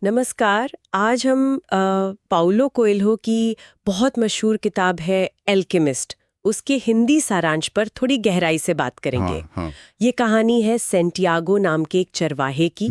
नमस्कार। आज हम पाउलो कोएल्हो की बहुत मशहूर किताब है एल्केमिस्ट, उसके हिंदी सारांश पर थोड़ी गहराई से बात करेंगे। हाँ हाँ। ये कहानी है सेंटियागो नाम के एक चरवाहे की।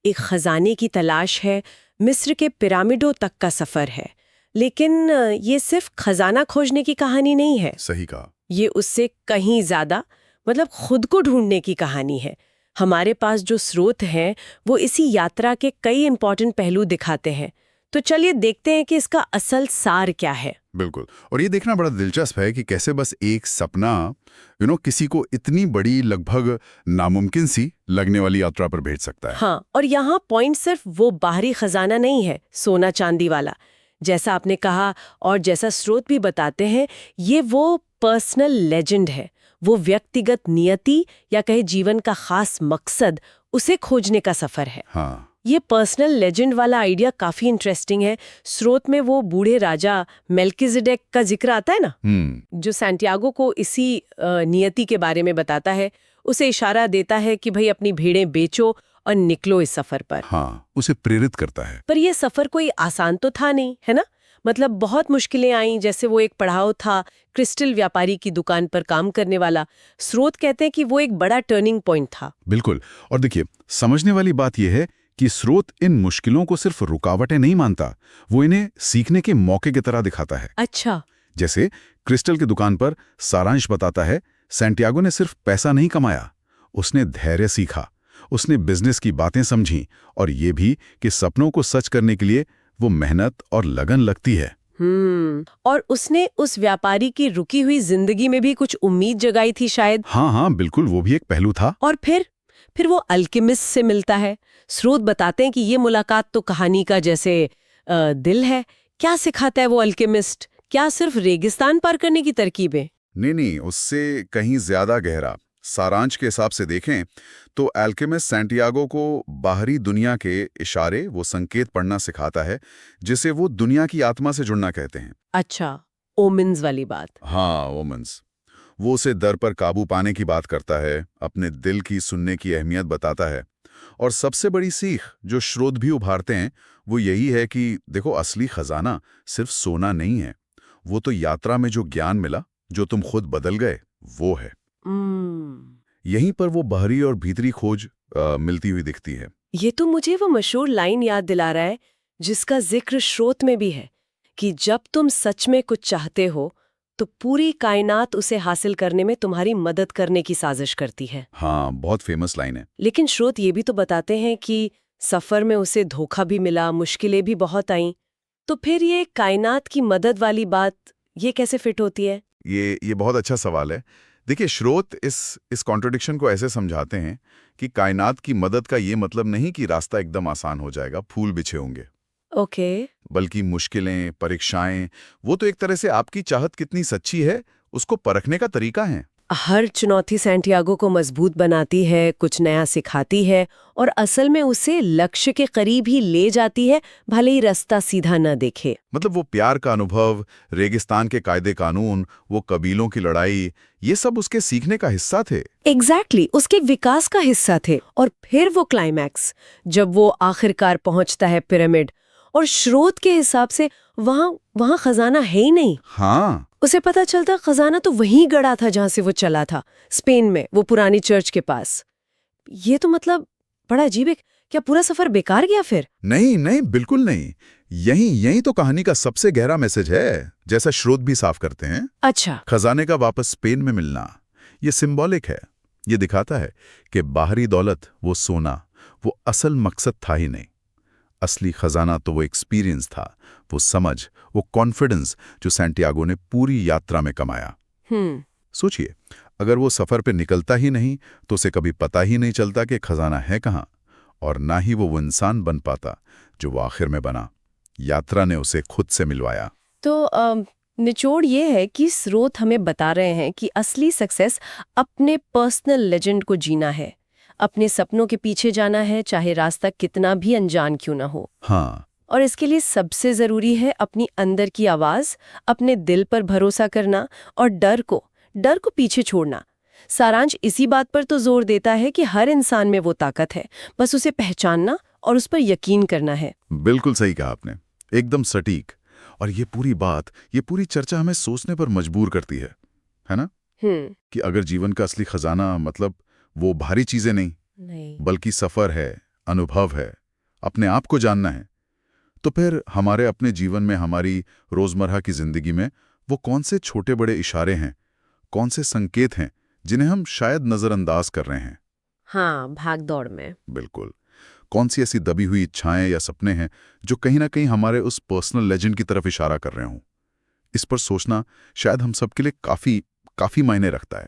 एक खजाने की तलाश है, मिस्र के पिरामिडों तक का सफर है। लेकिन ये सिर्फ खजाना खोजने की कहानी नहीं है। सही कहा। ये उससे कहीं ज्यादा, मतलब खुद को ढूंढने की कहानी है। हमारे पास जो स्रोत हैं वो इसी यात्रा के कई इंपॉर्टेंट पहलू दिखाते हैं। तो चलिए देखते हैं कि इसका असल सार क्या है। बिल्कुल। और ये देखना बड़ा दिलचस्प है कि कैसे बस एक सपना किसी को इतनी बड़ी, लगभग नामुमकिन सी लगने वाली यात्रा पर भेज सकता है। हाँ, और यहाँ पॉइंट सिर्फ वो बाहरी खजाना नहीं है, सोना चांदी वाला, जैसा आपने कहा और जैसा स्रोत भी बताते हैं। ये वो पर्सनल लेजेंड है, वो व्यक्तिगत नियति या कहे जीवन का खास मकसद, उसे खोजने का सफर है। हाँ। ये पर्सनल लेजेंड वाला आइडिया काफी इंटरेस्टिंग है। स्रोत में वो बूढ़े राजा मेल्किजेडेक का जिक्र आता है ना, जो सैंटियागो को इसी नियति के बारे में बताता है। उसे इशारा देता है कि भाई अपनी भेड़ें बेचो और निकलो इस सफर पर। हाँ, उसे प्रेरित करता है। पर यह सफर कोई आसान तो था नहीं, है ना। मतलब बहुत मुश्किलें आईं, जैसे वो एक पड़ाव था क्रिस्टल व्यापारी की दुकान पर काम करने वाला। स्रोत कहते हैं कि वो एक बड़ा टर्निंग पॉइंट था। बिल्कुल। और देखिए, समझने वाली बात यह है कि स्रोत इन मुश्किलों को सिर्फ रुकावटें नहीं मानता, वो इन्हें सीखने के मौके की तरह दिखाता है। अच्छा। जैसे क्रिस्टल की दुकान पर सारांश बताता है, सैंटियागो ने सिर्फ पैसा नहीं कमाया, उसने धैर्य सीखा, उसने बिजनेस की बातें समझी, और ये भी कि सपनों को सच करने के लिए वो मेहनत और लगन लगती है। और उसने उस व्यापारी की रुकी हुई जिंदगी में भी कुछ उम्मीद जगाई थी शायद। हाँ हाँ, बिल्कुल, वो भी एक पहलू था। और फिर वो अल्केमिस्ट से मिलता है। स्रोत बताते हैं कि ये मुलाकात तो कहानी का जैसे दिल है। क्या सिखाता है वो अल्केमिस्ट? क्या सिर्फ रेगिस्तान पार करने की तरकीबें? नहीं, उससे कहीं ज्यादा गहरा। सारांश के हिसाब से देखें तो अल्केमिस्ट सैंटियागो को बाहरी दुनिया के इशारे, वो संकेत पढ़ना सिखाता है, जिसे वो दुनिया की आत्मा से जुड़ना कहते हैं। अच्छा, ओमिन्स वाली बात। हाँ, वोमेंस। वो उसे दर पर काबू पाने की बात करता है, अपने दिल की सुनने की अहमियत बताता है। और सबसे बड़ी सीख जो स्रोत भी उभारते हैं वो यही है कि देखो, असली खजाना सिर्फ सोना नहीं है, वो तो यात्रा में जो ज्ञान मिला, जो तुम खुद बदल गए, वो है। यहीं पर वो बाहरी और भीतरी खोज मिलती हुई दिखती है। ये तो मुझे वो मशहूर लाइन याद दिला रहा है जिसका जिक्र स्रोत में भी है, कि जब तुम सच में कुछ चाहते हो तो पूरी कायनात उसे हासिल करने में तुम्हारी मदद करने की साजिश करती है। हाँ, बहुत फेमस लाइन है। लेकिन स्रोत ये भी तो बताते हैं कि सफर में उसे धोखा भी मिला, मुश्किलें भी बहुत आईं। तो फिर ये कायनात की मदद वाली बात, ये कैसे फिट होती है? ये बहुत अच्छा सवाल है। देखिए, स्रोत इस कॉन्ट्रडिक्शन को ऐसे समझाते हैं कि कायनात की मदद का ये मतलब नहीं कि रास्ता एकदम आसान हो जाएगा, फूल बिछे होंगे। ओके। बल्कि मुश्किलें, परीक्षाएं, वो तो एक तरह से आपकी चाहत कितनी सच्ची है, उसको परखने का तरीका है। हर चुनौती सैंटियागो को मजबूत बनाती है, कुछ नया सिखाती है और असल में उसे लक्ष्य के करीब ही ले जाती है, भले ही रास्ता सीधा न दिखे। मतलब वो प्यार का अनुभव, रेगिस्तान के कायदे कानून, वो कबीलों की लड़ाई, ये सब उसके सीखने का हिस्सा थे। एग्जैक्टली, उसके विकास का हिस्सा थे। और फिर वो क्लाइमैक्स, जब वो आखिरकार पहुंचता है पिरामिड, और स्रोत के हिसाब से वहां खजाना है ही नहीं। हाँ, उसे पता चलता खजाना तो वहीं गड़ा था जहां से वो चला था, स्पेन में, वो पुरानी चर्च के पास। ये तो मतलब बड़ा अजीब है। क्या पूरा सफर बेकार गया फिर? नहीं, बिल्कुल नहीं। यही तो कहानी का सबसे गहरा मैसेज है, जैसा स्रोत भी साफ करते हैं। अच्छा। खजाने का वापस स्पेन में मिलना, ये सिंबॉलिक है। ये दिखाता है कि बाहरी दौलत, वो सोना, वो असल मकसद था ही नहीं। असली खजाना तो वो एक्सपीरियंस था, वो समझ, वो कॉन्फिडेंस जो सैंटियागो ने पूरी यात्रा में कमाया। सोचिए, अगर वो सफर पे निकलता ही नहीं तो उसे कभी पता ही नहीं चलता कि खजाना है कहाँ, और ना ही वो इंसान बन पाता जो वो आखिर में बना। यात्रा ने उसे खुद से मिलवाया। तो निचोड़ ये है कि स्रोत हमें बता रहे हैं कि असली सक्सेस अपने पर्सनल लेजेंड को जीना है, अपने सपनों के पीछे जाना है, चाहे रास्ता कितना भी अनजान क्यों ना हो। हाँ। और इसके लिए सबसे जरूरी है अपनी अंदर की आवाज, अपने दिल पर भरोसा करना और डर को पीछे छोड़ना। सारांश इसी बात पर तो जोर देता है कि हर इंसान में वो ताकत है, बस उसे पहचानना और उस पर यकीन करना है। बिल्कुल सही कहा आपने, एकदम सटीक। और ये पूरी बात, ये पूरी चर्चा हमें सोचने पर मजबूर करती है ना? कि अगर जीवन का असली खजाना मतलब वो भारी चीजें नहीं, बल्कि सफर है, अनुभव है, अपने आप को जानना है, तो फिर हमारे अपने जीवन में, हमारी रोजमर्रा की जिंदगी में वो कौन से छोटे बड़े इशारे हैं, कौन से संकेत हैं जिन्हें हम शायद नजरअंदाज कर रहे हैं? हाँ, भाग दौड़ में। बिल्कुल। कौन सी ऐसी दबी हुई इच्छाएं या सपने हैं जो कहीं ना कहीं हमारे उस पर्सनल लेजेंड की तरफ इशारा कर रहे हों? इस पर सोचना शायद हम सबके लिए काफी काफी मायने रखता है।